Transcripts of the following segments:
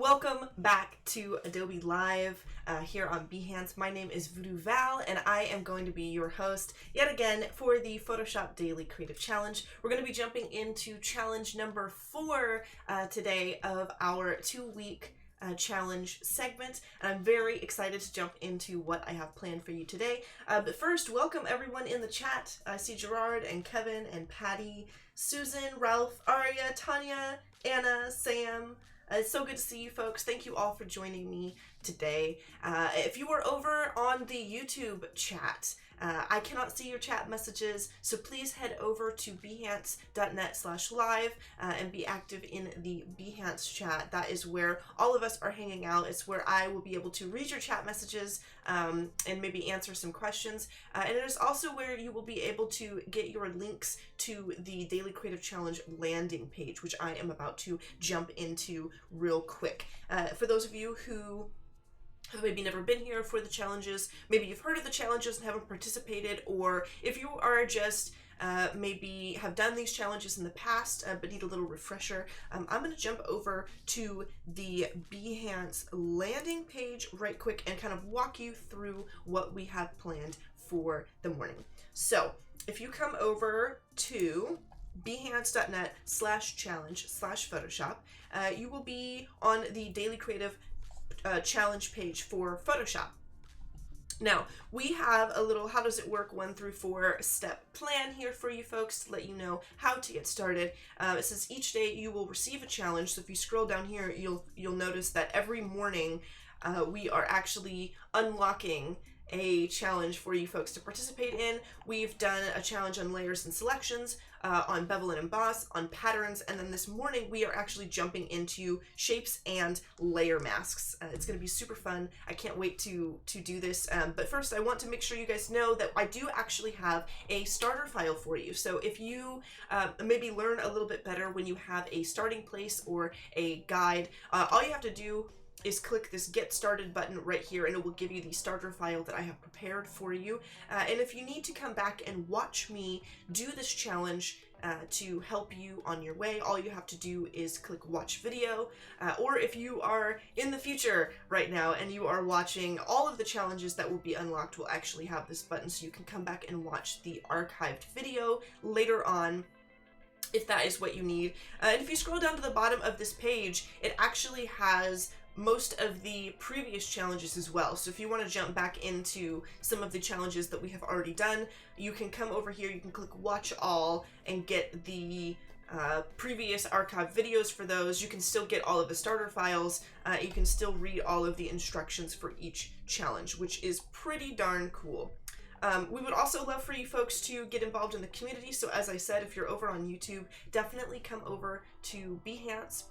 Welcome back to Adobe Live here on Behance. My name is Voodoo Val, and I am going to be your host yet again for the Photoshop Daily Creative Challenge. We're going to be jumping into challenge number 4 today of our 2-week challenge segment, and I'm very excited to jump into what I have planned for you today. But first, welcome everyone in the chat. I see Gerard and Kevin and Patty, Susan, Ralph, Aria, Tanya, Anna, Sam. It's so good to see you folks. Thank you all for joining me today. If you are over on the YouTube chat, I cannot see your chat messages, so please head over to behance.net/live and be active in the Behance chat. That is where all of us are hanging out. It's where I will be able to read your chat messages and maybe answer some questions. And it is also where you will be able to get your links to the Daily Creative Challenge landing page, which I am about to jump into real quick. For those of you who have maybe never been here for the challenges, maybe you've heard of the challenges and haven't participated, or if you are just maybe have done these challenges in the past but need a little refresher, I'm going to jump over to the Behance landing page right quick and kind of walk you through what we have planned for the morning. So if you come over to behance.net/challenge/Photoshop, you will be on the Daily Creative Challenge page for Photoshop. Now, we have a little how does it work 1 through 4 step plan here for you folks to let you know how to get started. It says each day you will receive a challenge. So if you scroll down here, you'll notice that every morning we are actually unlocking a challenge for you folks to participate in. We've done a challenge on layers and selections, on bevel and emboss, on patterns, and then this morning we are actually jumping into shapes and layer masks. It's going to be super fun. I can't wait to do this. But first, I want to make sure you guys know that I do actually have a starter file for you. So if you maybe learn a little bit better when you have a starting place or a guide, all you have to do is click this Get Started button right here, and it will give you the starter file that I have prepared for you. And if you need to come back and watch me do this challenge to help you on your way, all you have to do is click Watch Video. Or if you are in the future right now and you are watching all of the challenges that will be unlocked, will actually have this button so you can come back and watch the archived video later on, if that is what you need. And if you scroll down to the bottom of this page, it actually has most of the previous challenges as well. So if you want to jump back into some of the challenges that we have already done, you can come over here, you can click Watch All and get the previous archive videos for those. You can still get all of the starter files. You can still read all of the instructions for each challenge, which is pretty darn cool. We would also love for you folks to get involved in the community. So as I said, if you're over on YouTube, definitely come over to Behance,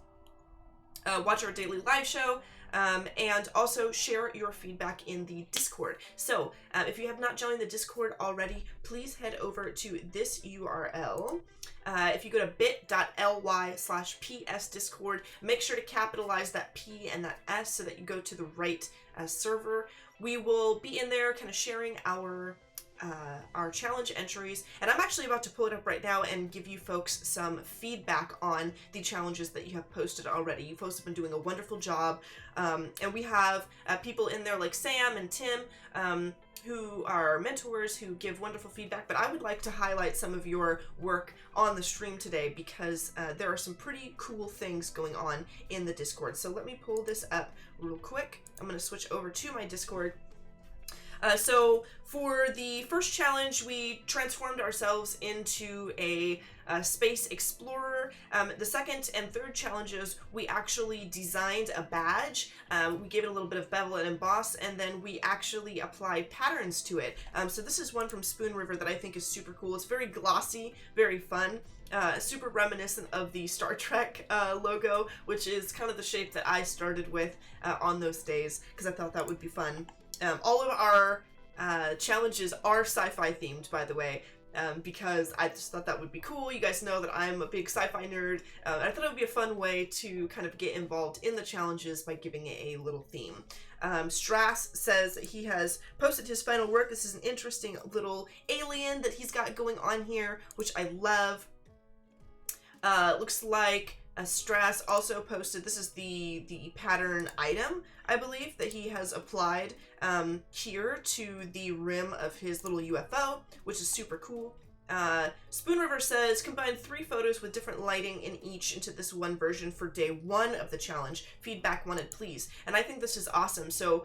watch our daily live show, and also share your feedback in the Discord. So if you have not joined the Discord already, please head over to this URL. If you go to bit.ly/psdiscord, make sure to capitalize that P and that S so that you go to the right server. We will be in there kind of sharing our challenge entries, and I'm actually about to pull it up right now and give you folks some feedback on the challenges that you have posted already. You folks have been doing a wonderful job, and we have people in there like Sam and Tim, who are mentors who give wonderful feedback, but I would like to highlight some of your work on the stream today because there are some pretty cool things going on in the Discord. So let me pull this up real quick. I'm going to switch over to my Discord. So for the first challenge, we transformed ourselves into a space explorer. The second and third challenges, we actually designed a badge. We gave it a little bit of bevel and emboss, and then we actually applied patterns to it. So this is one from Spoon River that I think is super cool. It's very glossy, very fun. Super reminiscent of the Star Trek logo, which is kind of the shape that I started with on those days, because I thought that would be fun. All of our challenges are sci-fi themed, by the way, because I just thought that would be cool. You guys know that I'm a big sci-fi nerd. I thought it would be a fun way to kind of get involved in the challenges by giving it a little theme. Strass says that he has posted his final work. This is an interesting little alien that he's got going on here, which I love. Looks like Strass also posted, this is the pattern item, I believe, that he has applied here to the rim of his little UFO, which is super cool. Spoon River says, combine 3 photos with different lighting in each into this one version for day 1 of the challenge. Feedback wanted, please. And I think this is awesome. So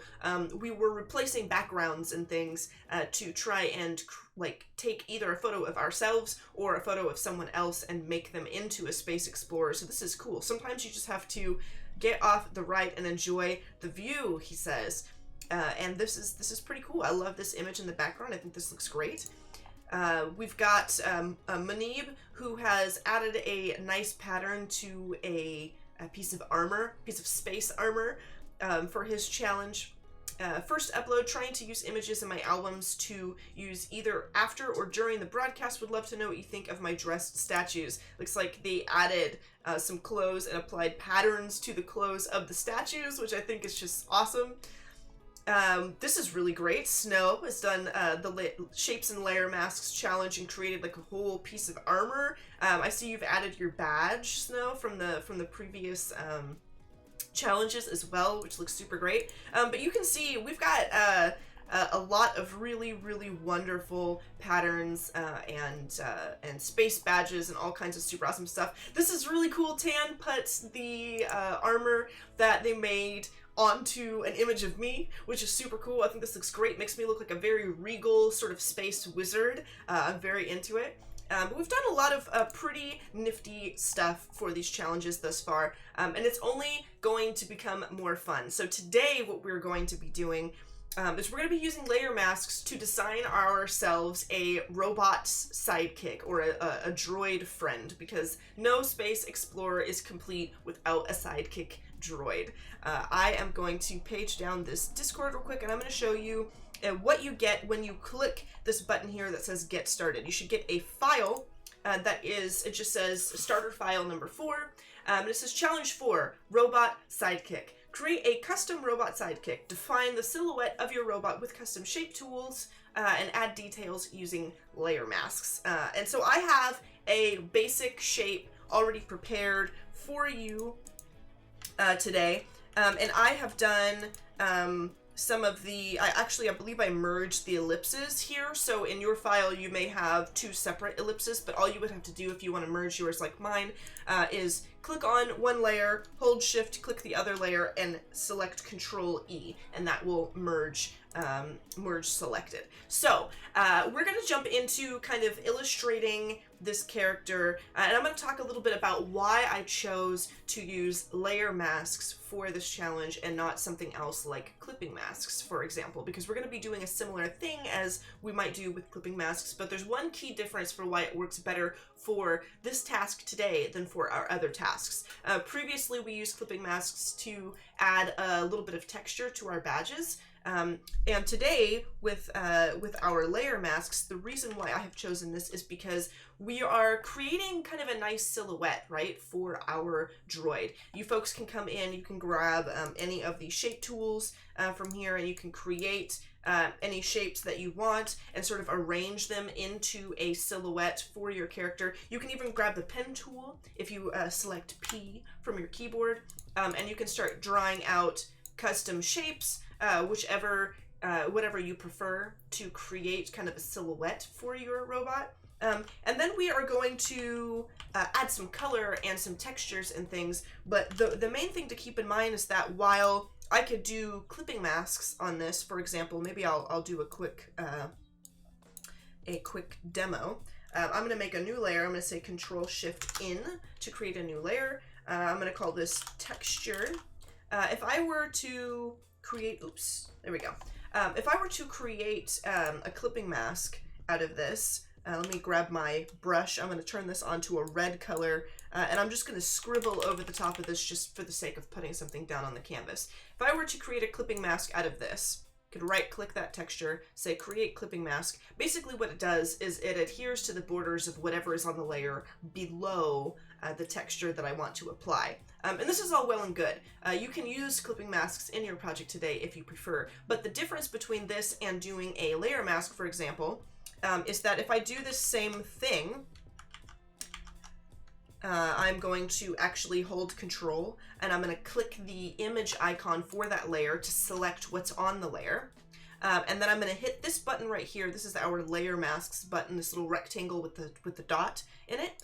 we were replacing backgrounds and things to try and like take either a photo of ourselves or a photo of someone else and make them into a space explorer. So this is cool. Sometimes you just have to get off the right and enjoy the view, he says. And this is pretty cool. I love this image in the background. I think this looks great. We've got Manib, who has added a nice pattern to a piece of armor, piece of space armor, for his challenge. First upload, trying to use images in my albums to use either after or during the broadcast. Would love to know what you think of my dressed statues. Looks like they added some clothes and applied patterns to the clothes of the statues, which I think is just awesome. This is really great. Snow has done the Shapes and Layer Masks challenge and created like a whole piece of armor. I see you've added your badge, Snow, from the previous challenges as well, which looks super great. But you can see we've got a lot of really, really wonderful patterns and space badges and all kinds of super awesome stuff. This is really cool. Tan puts the armor that they made onto an image of me, which is super cool. I think this looks great. Makes me look like a very regal sort of space wizard. I'm very into it. But we've done a lot of pretty nifty stuff for these challenges thus far, and it's only going to become more fun. So today what we're going to be doing is we're going to be using layer masks to design ourselves a robot sidekick or a droid friend, because no space explorer is complete without a sidekick droid. I am going to page down this Discord real quick, and I'm going to show you what you get when you click this button here that says get started. You should get a file that is, it just says starter file number 4, and it says challenge 4, robot sidekick. Create a custom robot sidekick. Define the silhouette of your robot with custom shape tools and add details using layer masks. And so I have a basic shape already prepared for you today, and I have done some of the, I believe I merged the ellipses here, so in your file you may have 2 separate ellipses, but all you would have to do if you want to merge yours like mine is click on one layer, hold shift, click the other layer, and select Control E, and that will merge selected. So we're going to jump into kind of illustrating this character, and I'm going to talk a little bit about why I chose to use layer masks for this challenge and not something else like clipping masks, for example, because we're going to be doing a similar thing as we might do with clipping masks, but there's one key difference for why it works better for this task today than for our other tasks. Previously we used clipping masks to add a little bit of texture to our badges, and today with our layer masks, the reason why I have chosen this is because we are creating kind of a nice silhouette, right, for our droid. You folks can come in, you can grab any of the shape tools from here, and you can create any shapes that you want and sort of arrange them into a silhouette for your character. You can even grab the pen tool if you select P from your keyboard, and you can start drawing out custom shapes, whatever you prefer, to create kind of a silhouette for your robot. And then we are going to add some color and some textures and things, but the main thing to keep in mind is that while I could do clipping masks on this, for example, maybe I'll do a quick demo. I'm going to make a new layer. I'm going to say Control Shift in to create a new layer. I'm going to call this texture. If I were to create, oops, there we go. If I were to create a clipping mask out of this, let me grab my brush. I'm going to turn this onto a red color, and I'm just going to scribble over the top of this just for the sake of putting something down on the canvas. If I were to create a clipping mask out of this, I could right-click that texture, say Create Clipping Mask. Basically what it does is it adheres to the borders of whatever is on the layer below the texture that I want to apply. And this is all well and good. You can use clipping masks in your project today if you prefer, but the difference between this and doing a layer mask, for example, is that if I do this same thing, I'm going to actually hold Control, and I'm going to click the image icon for that layer to select what's on the layer. And then I'm going to hit this button right here. This is our layer masks button, this little rectangle with the dot in it.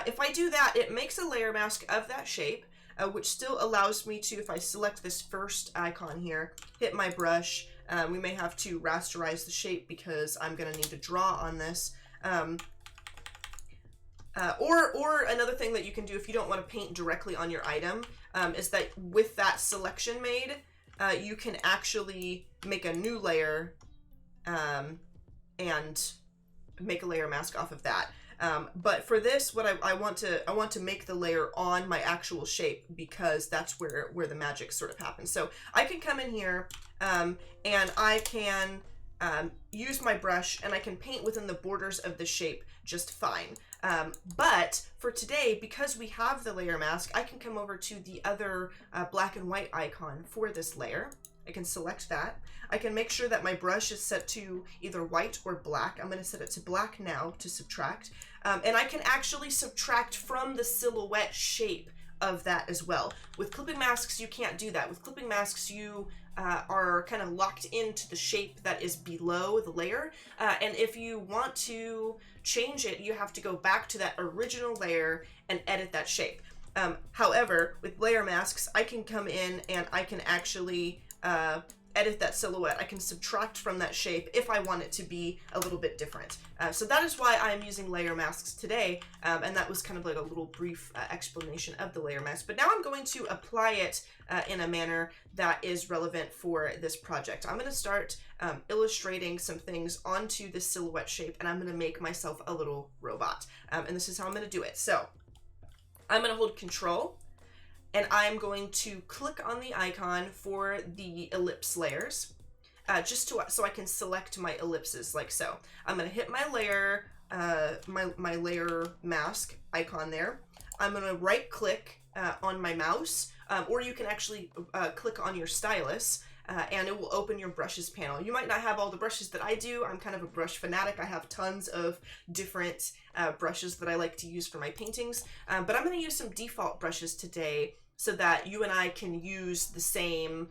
If I do that, it makes a layer mask of that shape, which still allows me to, if I select this first icon here, hit my brush. We may have to rasterize the shape because I'm going to need to draw on this. Or another thing that you can do if you don't want to paint directly on your item is that with that selection made, you can actually make a new layer and make a layer mask off of that. But for this, what I want to make the layer on my actual shape, because that's where the magic sort of happens. So I can come in here and I can use my brush and I can paint within the borders of the shape just fine. But for today, because we have the layer mask, I can come over to the other black and white icon for this layer. I can select that. I can make sure that my brush is set to either white or black. I'm going to set it to black now to subtract. And I can actually subtract from the silhouette shape of that as well. With clipping masks, you can't do that. With clipping masks, you are kind of locked into the shape that is below the layer. And if you want to change it, you have to go back to that original layer and edit that shape. However, with layer masks, I can come in and I can actually edit that silhouette. I can subtract from that shape if I want it to be a little bit different. So that is why I'm using layer masks today, and that was kind of like a little brief explanation of the layer mask. But now I'm going to apply it in a manner that is relevant for this project. I'm going to start illustrating some things onto this silhouette shape, and I'm going to make myself a little robot. And this is how I'm going to do it. So I'm going to hold Control, and I'm going to click on the icon for the ellipse layers, so I can select my ellipses like so. I'm going to hit my layer, my layer mask icon there. I'm going to right click on my mouse, or you can actually click on your stylus, and it will open your brushes panel. You might not have all the brushes that I do. I'm kind of a brush fanatic. I have tons of different brushes that I like to use for my paintings, but I'm going to use some default brushes today so that you and I can use the same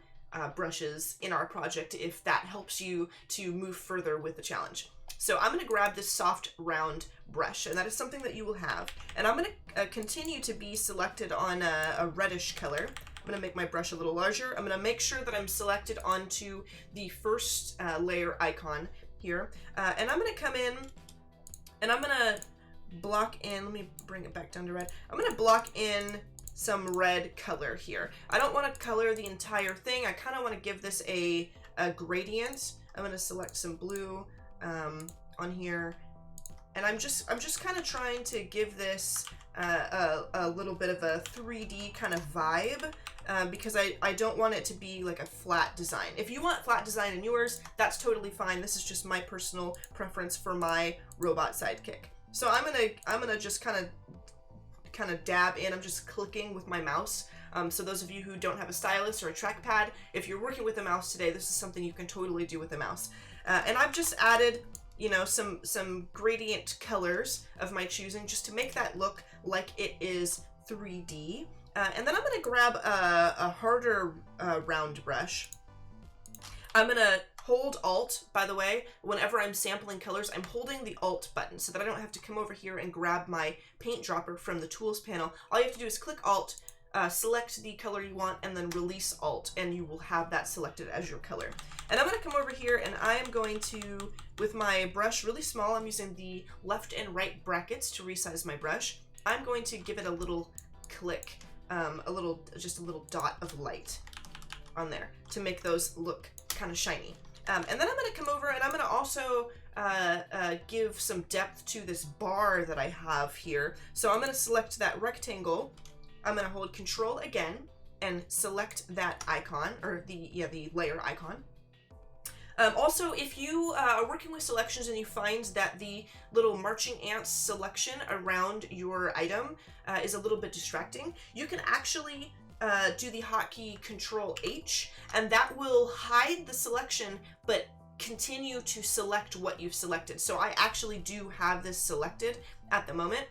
brushes in our project if that helps you to move further with the challenge. So I'm going to grab this soft round brush, and that is something that you will have. And I'm going to continue to be selected on a reddish color. I'm going to make my brush a little larger. I'm going to make sure that I'm selected onto the first layer icon here. And I'm going to come in and I'm going to block in, let me bring it back down to red. I'm going to block in some red color here. I don't want to color the entire thing. I kind of want to give this a gradient. I'm going to select some blue on here, and I'm just kind of trying to give this a little bit of a 3D kind of vibe, because I don't want it to be like a flat design. If you want flat design in yours, that's totally fine. This is just my personal preference for my robot sidekick. So I'm gonna just kind of dab in. I'm just clicking with my mouse. So those of you who don't have a stylus or a trackpad, if you're working with a mouse today, this is something you can totally do with a mouse. And I've just added, you know, some gradient colors of my choosing just to make that look like it is 3D. And then I'm going to grab a harder round brush. I'm going to hold Alt, by the way. Whenever I'm sampling colors, I'm holding the Alt button so that I don't have to come over here and grab my paint dropper from the Tools panel. All you have to do is click Alt, select the color you want, and then release Alt, and you will have that selected as your color. And I'm going to come over here and I am going to, with my brush really small, I'm using the left and right brackets to resize my brush. I'm going to give it a little click, just a little dot of light on there to make those look kind of shiny. And then I'm going to come over and I'm going to also give some depth to this bar that I have here. So I'm going to select that rectangle. I'm going to hold Control again and select that icon, or the layer icon. Also, if you are working with selections and you find that the little marching ants selection around your item is a little bit distracting, you can actually do the hotkey Control H, and that will hide the selection but continue to select what you've selected. So I actually do have this selected at the moment.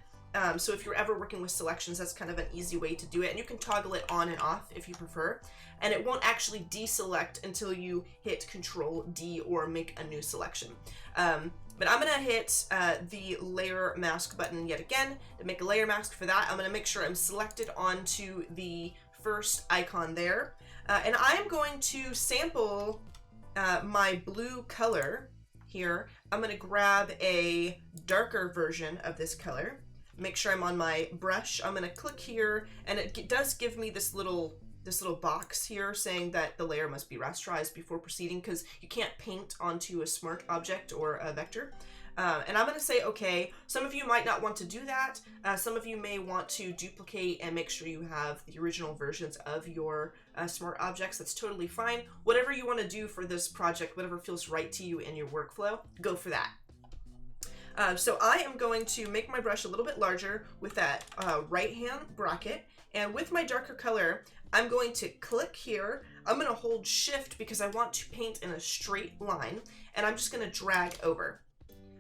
So if you're ever working with selections, that's kind of an easy way to do it. And you can toggle it on and off if you prefer. And it won't actually deselect until you hit Control D or make a new selection. But I'm gonna hit the layer mask button yet again to make a layer mask. For that, I'm gonna make sure I'm selected onto the first icon there. And I'm going to sample my blue color here. I'm gonna grab a darker version of this color. Make sure I'm on my brush. I'm gonna click here, and it does give me this little box here saying that the layer must be rasterized before proceeding, because you can't paint onto a smart object or a vector. And I'm going to say okay. Some of you might not want to do that. Some of you may want to duplicate and make sure you have the original versions of your smart objects. That's totally fine. Whatever you want to do for this project, whatever feels right to you in your workflow, go for that. So I am going to make my brush a little bit larger with that right hand bracket, and with my darker color, I'm going to click here. I'm going to hold Shift because I want to paint in a straight line, and I'm just going to drag over.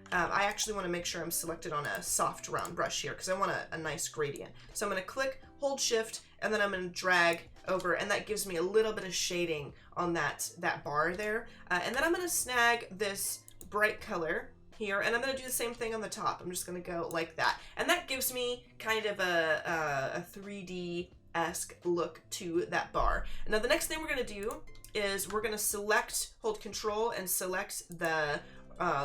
I actually want to make sure I'm selected on a soft round brush here because I want a nice gradient. So I'm going to click, hold Shift, and then I'm going to drag over, and that gives me a little bit of shading on that bar there. And then I'm going to snag this bright color here, and I'm going to do the same thing on the top. I'm just going to go like that. And that gives me kind of a 3D-esque look to that bar. Now the next thing we're going to do is we're going to select, hold Control, and select the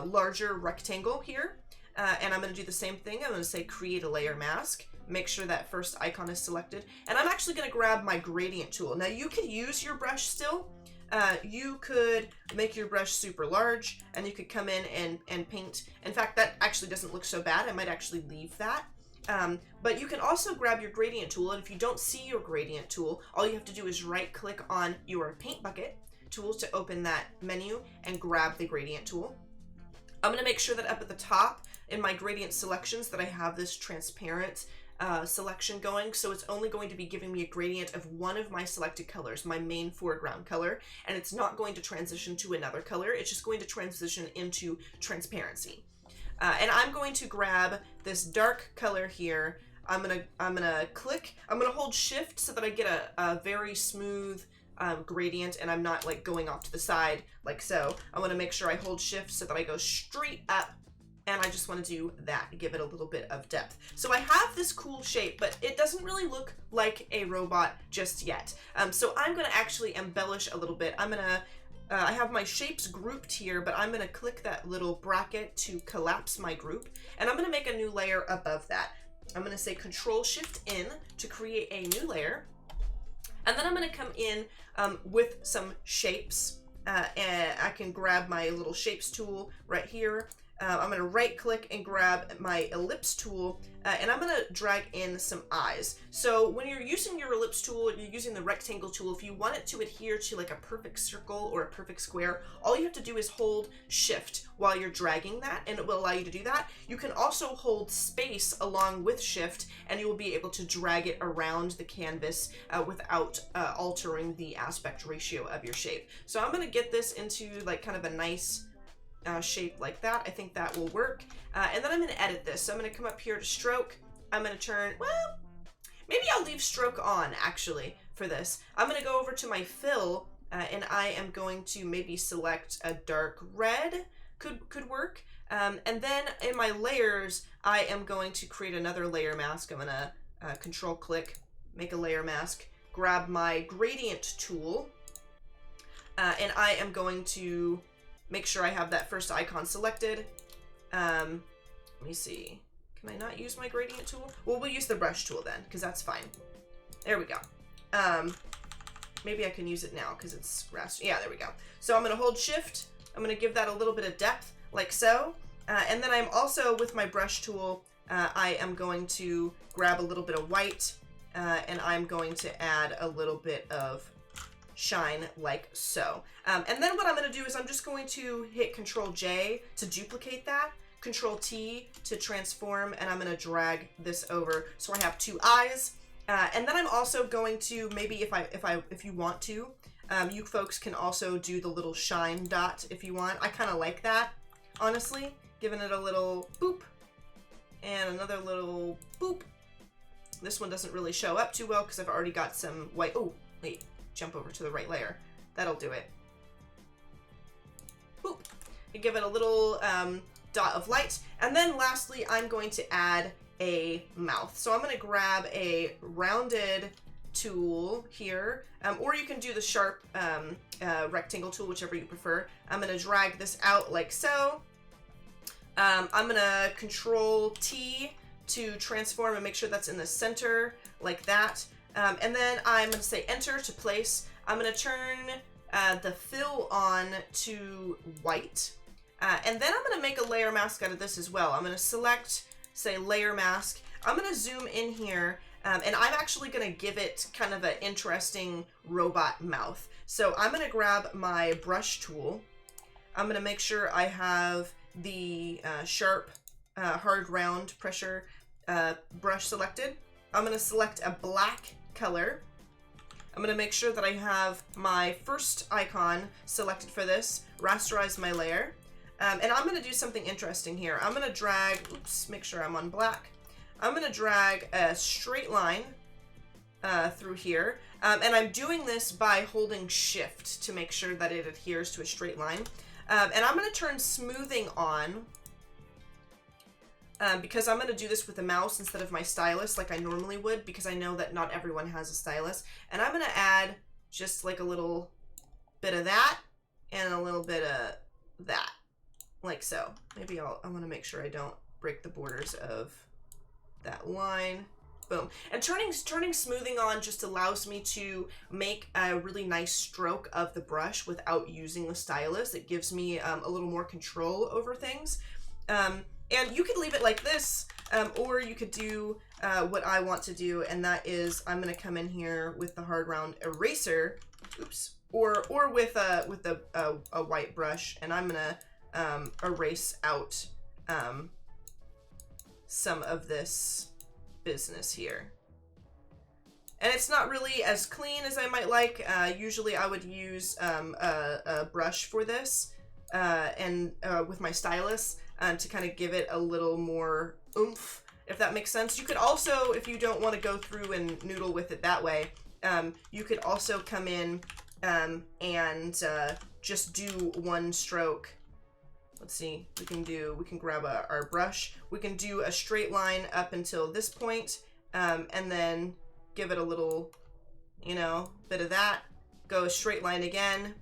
larger rectangle here. And I'm going to do the same thing. I'm going to say create a layer mask. Make sure that first icon is selected. And I'm actually going to grab my gradient tool. Now you could use your brush still. You could make your brush super large, and you could come in and paint. In fact, that actually doesn't look so bad. I might actually leave that. But you can also grab your gradient tool, and if you don't see your gradient tool, all you have to do is right click on your paint bucket tools to open that menu and grab the gradient tool. I'm going to make sure that up at the top in my gradient selections that I have this transparent selection going, so it's only going to be giving me a gradient of one of my selected colors, my main foreground color, and it's not going to transition to another color. It's just going to transition into transparency. And I'm going to grab this dark color here. I'm gonna click. I'm gonna hold Shift so that I get a very smooth gradient, and I'm not like going off to the side like so. I want to make sure I hold Shift so that I go straight up, and I just want to do that, give it a little bit of depth. So I have this cool shape, but it doesn't really look like a robot just yet. So I'm going to actually embellish a little bit. I have my shapes grouped here, but I'm going to click that little bracket to collapse my group, and I'm going to make a new layer above that. I'm going to say Control Shift in to create a new layer. And then I'm going to come in with some shapes, and I can grab my little shapes tool right here. I'm going to right click and grab my ellipse tool, and I'm going to drag in some eyes. So when you're using your ellipse tool, you're using the rectangle tool, if you want it to adhere to like a perfect circle or a perfect square, all you have to do is hold Shift while you're dragging that, and it will allow you to do that. You can also hold space along with Shift, and you will be able to drag it around the canvas without altering the aspect ratio of your shape. So I'm going to get this into like kind of a nice shape like that. I think that will work. And then I'm going to edit this. So I'm going to come up here to stroke. I'm going to turn, well, maybe I'll leave stroke on actually for this. I'm going to go over to my fill, and I am going to maybe select a dark red. Could work. And then in my layers, I am going to create another layer mask. I'm going to control click, make a layer mask, grab my gradient tool, and I am going to make sure I have that first icon selected. Let me see. Can I not use my gradient tool? Well, we'll use the brush tool then, because that's fine. There we go. Maybe I can use it now because it's raster. Yeah, there we go. So I'm going to hold Shift. I'm going to give that a little bit of depth, like so. And then I'm also, with my brush tool, I am going to grab a little bit of white, and I'm going to add a little bit of shine like so. And then what I'm going to do is I'm just going to hit Control J to duplicate that, Control T to transform, and I'm going to drag this over so I have two eyes. And then I'm also going to, maybe if you want to, you folks can also do the little shine dot if you want. I kind of like that, honestly, giving it a little boop and another little boop. This one doesn't really show up too well because I've already got some white. Oh, wait, jump over to the right layer. That'll do it. Boop. And give it a little dot of light. And then lastly, I'm going to add a mouth. So I'm going to grab a rounded tool here, or you can do the sharp rectangle tool, whichever you prefer. I'm going to drag this out like so. I'm going to Control T to transform and make sure that's in the center like that. And then I'm going to say enter to place. I'm going to turn the fill on to white. And then I'm going to make a layer mask out of this as well. I'm going to select, say, layer mask. I'm going to zoom in here, and I'm actually going to give it kind of an interesting robot mouth. So I'm going to grab my brush tool. I'm going to make sure I have the sharp, hard round pressure brush selected. I'm going to select a black color. I'm going to make sure that I have my first icon selected for this, rasterize my layer. And I'm going to do something interesting here. I'm going to drag, oops, make sure I'm on black. I'm going to drag a straight line through here. And I'm doing this by holding shift to make sure that it adheres to a straight line. And I'm going to turn smoothing on because I'm going to do this with the mouse instead of my stylus like I normally would, because I know that not everyone has a stylus. And I'm going to add just like a little bit of that and a little bit of that. Like so. Maybe I want to make sure I don't break the borders of that line. Boom. And turning smoothing on just allows me to make a really nice stroke of the brush without using the stylus. It gives me a little more control over things. And you could leave it like this, or you could do what I want to do, and that is I'm going to come in here with the hard round eraser, oops, or with a white brush, and I'm going to erase out some of this business here. And it's not really as clean as I might like. Usually I would use a brush for this and with my stylus to kind of give it a little more oomph, if that makes sense. You could also, if you don't want to go through and noodle with it that way, you could also come in and just do one stroke. Let's see, we can grab our brush. We can do a straight line up until this point, and then give it a little, bit of that. Go a straight line again.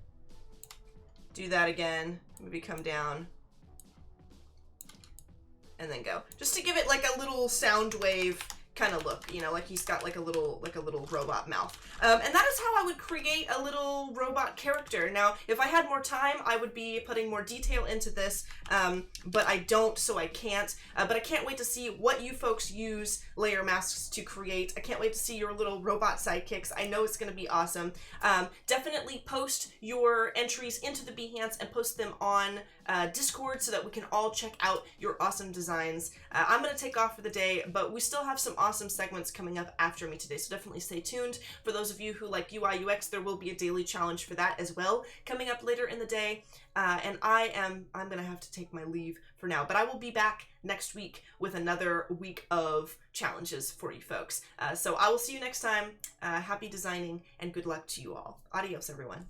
Do that again. Maybe come down. And then go. Just to give it like a little sound wave kind of look, like he's got like a little robot mouth. And that is how I would create a little robot character. Now, if I had more time, I would be putting more detail into this, but I don't, so I can't. But I can't wait to see what you folks use layer masks to create. I can't wait to see your little robot sidekicks. I know it's going to be awesome. Definitely post your entries into the Behance and post them on Discord so that we can all check out your awesome designs. I'm going to take off for the day, but we still have some awesome segments coming up after me today, so definitely stay tuned. For those of you who like UI UX, there will be a daily challenge for that as well coming up later in the day. And I'm gonna have to take my leave for now, but I will be back next week with another week of challenges for you folks. So I will see you next time. Happy designing and good luck to you all. Adios, everyone.